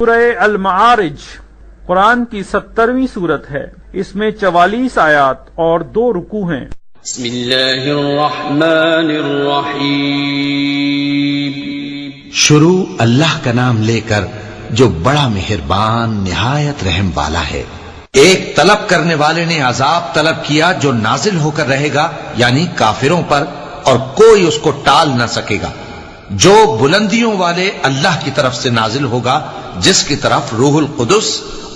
سورہ المعارج قرآن کی 70ویں صورت ہے۔ اس میں 44 آیات اور 2 رکوع ہیں۔ بسم اللہ الرحمن الرحیم۔ شروع اللہ کا نام لے کر جو بڑا مہربان نہایت رحم والا ہے۔ ایک طلب کرنے والے نے عذاب طلب کیا جو نازل ہو کر رہے گا، یعنی کافروں پر، اور کوئی اس کو ٹال نہ سکے گا۔ جو بلندیوں والے اللہ کی طرف سے نازل ہوگا، جس کی طرف روح القدس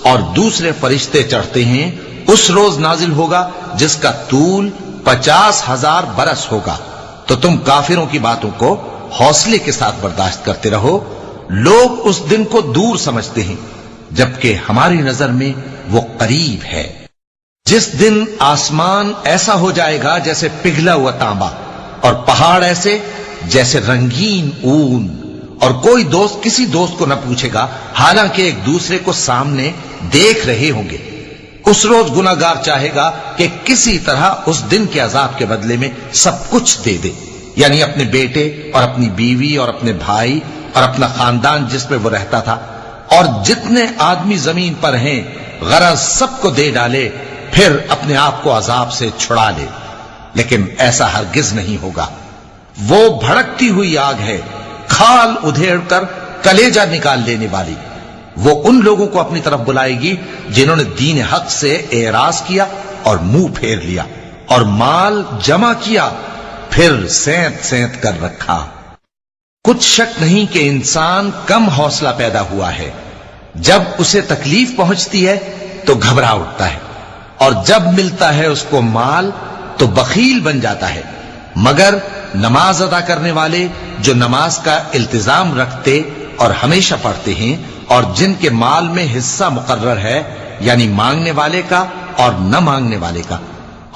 اور دوسرے فرشتے چڑھتے ہیں، اس روز نازل ہوگا جس کا طول 50,000 برس ہوگا۔ تو تم کافروں کی باتوں کو حوصلے کے ساتھ برداشت کرتے رہو۔ لوگ اس دن کو دور سمجھتے ہیں، جبکہ ہماری نظر میں وہ قریب ہے۔ جس دن آسمان ایسا ہو جائے گا جیسے پگھلا ہوا تانبا، اور پہاڑ ایسے جیسے رنگین اون، اور کوئی دوست کسی دوست کو نہ پوچھے گا، حالانکہ ایک دوسرے کو سامنے دیکھ رہے ہوں گے۔ اس روز گناہگار چاہے گا کہ کسی طرح اس دن کے عذاب کے بدلے میں سب کچھ دے دے، یعنی اپنے بیٹے اور اپنی بیوی اور اپنے بھائی اور اپنا خاندان جس میں وہ رہتا تھا، اور جتنے آدمی زمین پر ہیں، غرض سب کو دے ڈالے، پھر اپنے آپ کو عذاب سے چھڑا لے۔ لیکن ایسا ہرگز نہیں ہوگا۔ وہ بھڑکتی ہوئی آگ ہے، کھال ادھیڑ کر کلیجہ نکال لینے والی۔ وہ ان لوگوں کو اپنی طرف بلائے گی جنہوں نے دین حق سے اعراض کیا اور منہ پھیر لیا، اور مال جمع کیا پھر سینت سینت کر رکھا۔ کچھ شک نہیں کہ انسان کم حوصلہ پیدا ہوا ہے۔ جب اسے تکلیف پہنچتی ہے تو گھبرا اٹھتا ہے، اور جب ملتا ہے اس کو مال تو بخیل بن جاتا ہے۔ مگر نماز ادا کرنے والے جو نماز کا التزام رکھتے اور ہمیشہ پڑھتے ہیں، اور جن کے مال میں حصہ مقرر ہے، یعنی مانگنے والے کا اور نہ مانگنے والے کا،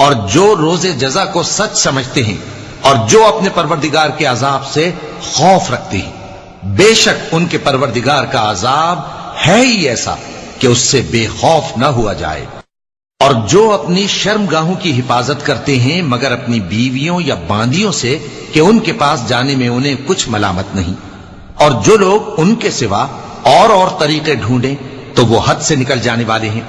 اور جو روز جزا کو سچ سمجھتے ہیں، اور جو اپنے پروردگار کے عذاب سے خوف رکھتے ہیں، بے شک ان کے پروردگار کا عذاب ہے ہی ایسا کہ اس سے بے خوف نہ ہوا جائے۔ اور جو اپنی شرمگاہوں کی حفاظت کرتے ہیں مگر اپنی بیویوں یا باندیوں سے کہ ان کے پاس جانے میں انہیں کچھ ملامت نہیں، اور جو لوگ ان کے سوا اور طریقے ڈھونڈیں تو وہ حد سے نکل جانے والے ہیں،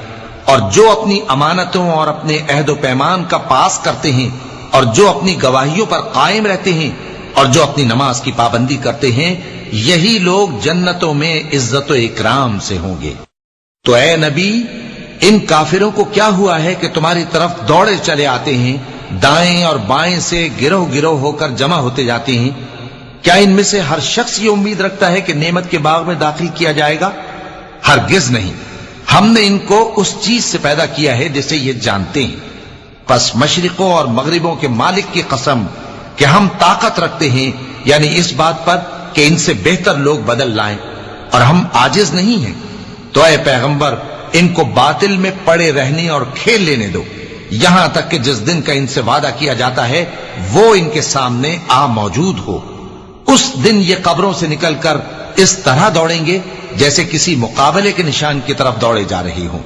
اور جو اپنی امانتوں اور اپنے عہد و پیمان کا پاس کرتے ہیں، اور جو اپنی گواہیوں پر قائم رہتے ہیں، اور جو اپنی نماز کی پابندی کرتے ہیں، یہی لوگ جنتوں میں عزت و اکرام سے ہوں گے۔ تو اے نبی، ان کافروں کو کیا ہوا ہے کہ تمہاری طرف دوڑے چلے آتے ہیں، دائیں اور بائیں سے گروہ گروہ ہو کر جمع ہوتے جاتے ہیں؟ کیا ان میں سے ہر شخص یہ امید رکھتا ہے کہ نعمت کے باغ میں داخل کیا جائے گا؟ ہرگز نہیں۔ ہم نے ان کو اس چیز سے پیدا کیا ہے جسے یہ جانتے ہیں۔ پس مشرقوں اور مغربوں کے مالک کی قسم کہ ہم طاقت رکھتے ہیں، یعنی اس بات پر کہ ان سے بہتر لوگ بدل لائیں، اور ہم عاجز نہیں ہیں۔ تو اے پیغمبر، ان کو باطل میں پڑے رہنے اور کھیل لینے دو، یہاں تک کہ جس دن کا ان سے وعدہ کیا جاتا ہے وہ ان کے سامنے آ موجود ہو۔ اس دن یہ قبروں سے نکل کر اس طرح دوڑیں گے جیسے کسی مقابلے کے نشان کی طرف دوڑے جا رہے ہوں۔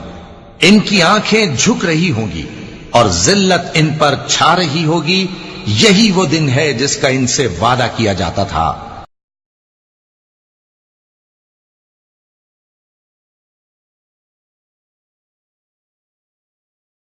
ان کی آنکھیں جھک رہی ہوں گی اور ذلت ان پر چھا رہی ہوگی۔ یہی وہ دن ہے جس کا ان سے وعدہ کیا جاتا تھا۔